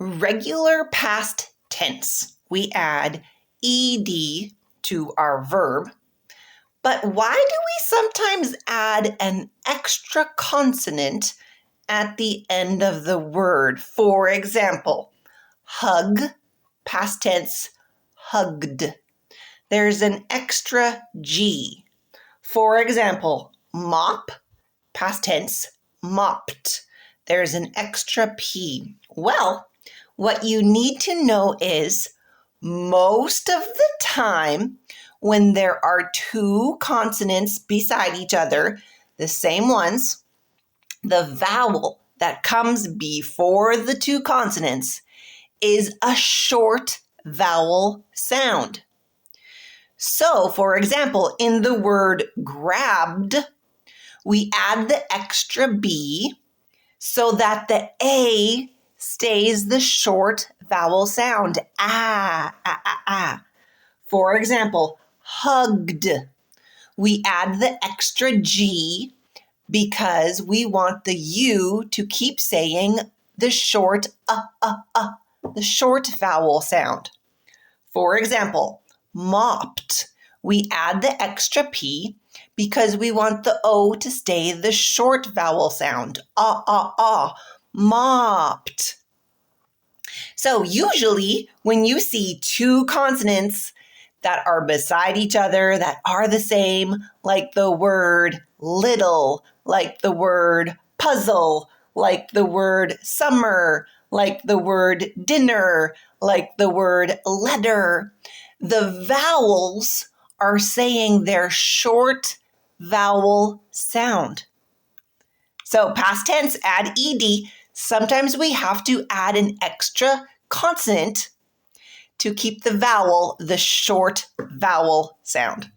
regular past tense, we add ed to our verb. But why do we sometimes add an extra consonant at the end of the word? For example, hug, past tense, hugged. There's an extra G. For example, mop, past tense, mopped. There's an extra P. Well, what you need to know is most of the time when there are two consonants beside each other, the same ones, the vowel that comes before the two consonants is a short vowel sound. So, for example, in the word grabbed, we add the extra B so that the A stays the short vowel sound. Ah, ah, ah, ah. For example, hugged. We add the extra G because we want the U to keep saying the short the short vowel sound. For example, mopped. We add the extra P because we want the O to stay the short vowel sound. Mopped. So usually when you see two consonants that are beside each other, that are the same, like the word little, like the word puzzle, like the word summer, like the word dinner, like the word letter, the vowels are saying their short vowel sound. So past tense, add ed. Sometimes we have to add an extra consonant to keep the vowel the short vowel sound.